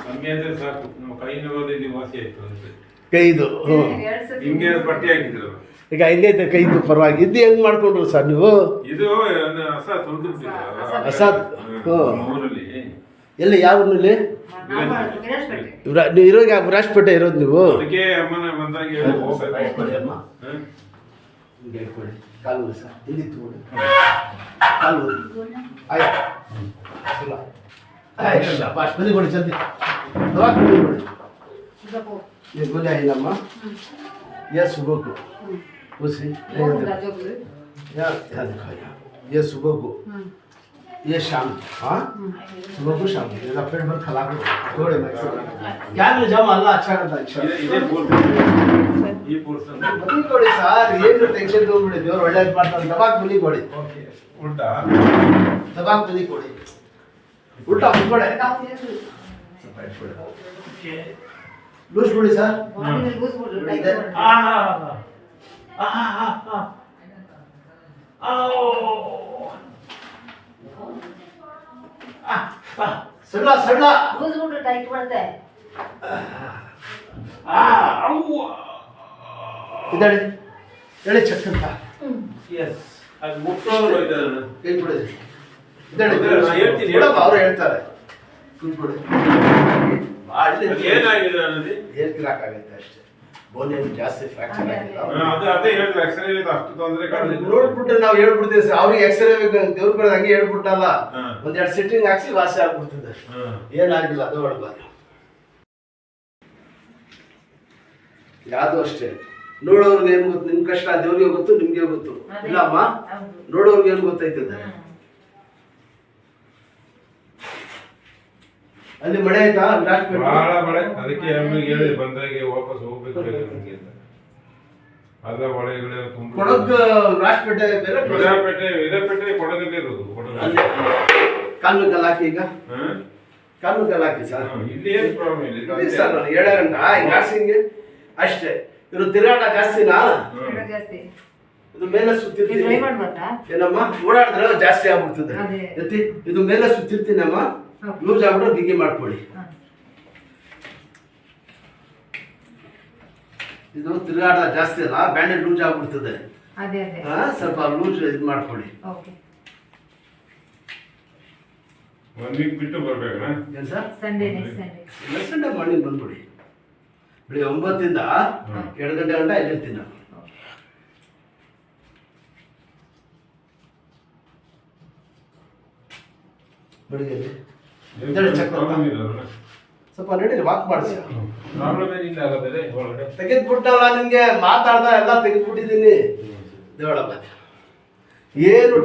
ಕಮ್ಮಿ ಆದ್ರೆ ಸಾಕು, ನಮ್ಮ ಕೈ ನೋವಲ್ಲಿ ವಾಸಿ ಆಯ್ತು ಅಂತ. ಕೈದು ಹಿಂಗೆ ಪಟ್ಟಿ ಹಾಕಿದ್ರು. ಈಗ ಹೆಂಗೈತೆ ಕೈದು ಪರವಾಗಿ ಇದು ಹೆಂಗ್ ಮಾಡ್ಕೊಂಡ್ರು ಸರ್ ನೀವು? ಇದು ಹೊಸ ತುಳಿದು ಹೊಸ ಊರಲ್ಲಿ. ಎಲ್ಲಿ ಯಾವ ಊರಿನಲ್ಲಿ ನೀವು ಇರೋಗ? ವಿರಾಜಪೇಟೆ ಇರೋದು ನೀವು? ಅದಕ್ಕೆ ಅಮ್ಮನ ಬಂದಾಗ ಕಾಲು ಸರ್ ಹಿಂದಿತ್ತು ಕಾಲು ಆಯ್ತು ಪಾಸ್ ಬನ್ನಿ ಕೊಡಿ ಜಲ್ದಿ दवा ये गोली आई लम्मा ये सुबह को उसी यार दिखाओ ये सुबह को ये शाम हाँ सुबह को शाम ये पेट भर खिला थोड़े क्या मिल जाओ अल्लाह अच्छा करता ये पोर्शन बनी कोड़ी सर ये टेंशन दो बिड़ी देवर ಒಳ್ಳೆ ಮಾಡ್ತಾರೆ दवा बनी कोड़ी ओके उल्टा दवा बनी कोड़ी उल्टा मुझे लूज बोली सर सड़ला सड़ला लूज बोल टाइट पड़ता है इधर इधर चेक करता यस ಅದು ಮುಟ್ಟೋರು ಇದ್ದಾರೆ ಕೈ ಬಿಡಿ ಇಧರ್ ಹೇಳ್ತೀನಿ ಅವರು ಹೇಳ್ತಾರೆ ಕೂತ್ಕೊಳ್ಳಿ ಏನಾಗಿದೆ ಅನ್ನೋದು ಏರ್ ಕ್ರಾಕ್ ಆಗೈತೆ ಅಷ್ಟೇ ಬೋನ್ ಜಾಸ್ತಿ ಫ್ರಾಕ್ಚರ್ ಆಗಿಲ್ಲ ಅದೇ ಹೇಳಿದ್ರೆ ಎಕ್ಸ್ರೇ ಇದೆ ಅಷ್ಟು ತೊಂದರೆ ನೋಡ್ಬಿಟ್ರೆ ನಾವು ಹೇಳ್ಬಿಡ್ತೀವಿ ಸರ್ ಅವ್ರಿಗೆ ಎಕ್ಸ್ರೇ ದೇವ್ರ ಕಡೆ ಹಂಗೆ ಹೇಳ್ಬಿಟ್ಟಲ್ಲ ಒಂದೆರಡು ಸಿಟ್ಟಿಂಗ್ ಹಾಕ್ಸಿ ವಾಸಿ ಆಗ್ಬಿಡ್ತದೆ ಏನಾಗಿಲ್ಲ ಅದು ಹೊಡ್ಬಾರ್ದು ಯಾವುದು ಅಷ್ಟೇ ನೋಡೋರ್ಗೆ ಏನು ಗೊತ್ತು ನಿಮ್ ಕಷ್ಟ ದೇವ್ರಿಗೆ ಗೊತ್ತು ನಿಮ್ಗೆ ಗೊತ್ತು ಇಲ್ಲ ಅಮ್ಮ ನೋಡೋರ್ಗೆ ಏನು ಗೊತ್ತೈತದೆ ಅಲ್ಲಿ ಮಳೆ ಆಯ್ತಾ ಬಹಳ ಮಳೆ ಅದಕ್ಕೆ ಅಮ್ಮಿಗೆ ಹೇಳಿ ಬಂದಾಗೆ ವಾಪಸ್ ಹೋಗ್ಬೇಕು ನಮಗೆ ಅಂತ ಅದ ಮಳೆಗಳೆಲ್ಲ ತುಂಬ ಕೊಡಗು ರಾಜಪೇಟೆ ಬೇರೆ ವಿರಾಜಪೇಟೆ ಕೊಡಗಲ್ಲಿ ಇರೋದು ಕಾಲು ಹಾಕಿ ಈಗ ಕಾಲು ಹಾಕಿ ಸರ್ ಇಲ್ಲಿ ಏನು ಪ್ರಾಬ್ಲಮ್ ಇಲ್ಲ ಸರ್ ನಾನು 7 ಗಂಟೆ ಹಿಂಗೆ ಹಾಕ್ಸಿಂಗೆ ಅಷ್ಟೇ ಇದು ತಿರುಗಾಟ ಜಾಸ್ತಿನಾ ಇದು ಮೇಲೆ ಸುತ್ತಿರ್ತೀನಿ ಏನಮ್ಮ ಓಡಾಡಿದ್ರೆ ಜಾಸ್ತಿ ಆಗ್ಬಿಡ್ತದೆ ಎತ್ತಿ ಇದು ಮೇಲೆ ಸುತ್ತಿರ್ತೀನಮ್ಮ ಲೂಸ್ ಆಗ್ಬಿಟ್ರೆ ಬಿಗಿ ಮಾಡ್ಕೊಳ್ಳಿ ಇದು ತಿರುಗಾಟ ಜಾಸ್ತಿ ಅಲ್ಲ ಬ್ಯಾಂಡೇಜ್ ಲೂಸ್ ಆಗ್ಬಿಡ್ತದೆ ಸ್ವಲ್ಪ ಲೂಸ್ ಇದು ಮಾಡ್ಕೊಳ್ಳಿ ಒಂದು ವೀಕ್ ಬಿಟ್ಟು ಬರ್ಬೇಕಣ್ಣ ಏನು ಸರ್ ಸಂಡೇ ಸಂಡೇ ಮಾರ್ನಿಂಗ್ ಬಂದ್ಬಿಡಿ ಬೆಳಿಗ್ಗೆ 9 ಇಂದ 2 ಗಂಟೆ ಗಂಟ ಇಲ್ಲಿರ್ತೀನಿ ನಾನು ಬೆಳಿಗ್ಗೆ ಸ್ವಲ್ಪ ನಡೀರಿ ವಾಕ್ ಮಾಡಿಸಿ ತೆಗೆದ್ಬಿಟ್ಟಲ್ಲ ನಿಮ್ಗೆ ಮಾತಾಡ್ದ ಎಲ್ಲ ತೆಗೆದ್ಬಿಟ್ಟಿದ್ದೀನಿ ದೇವಳ ಏನು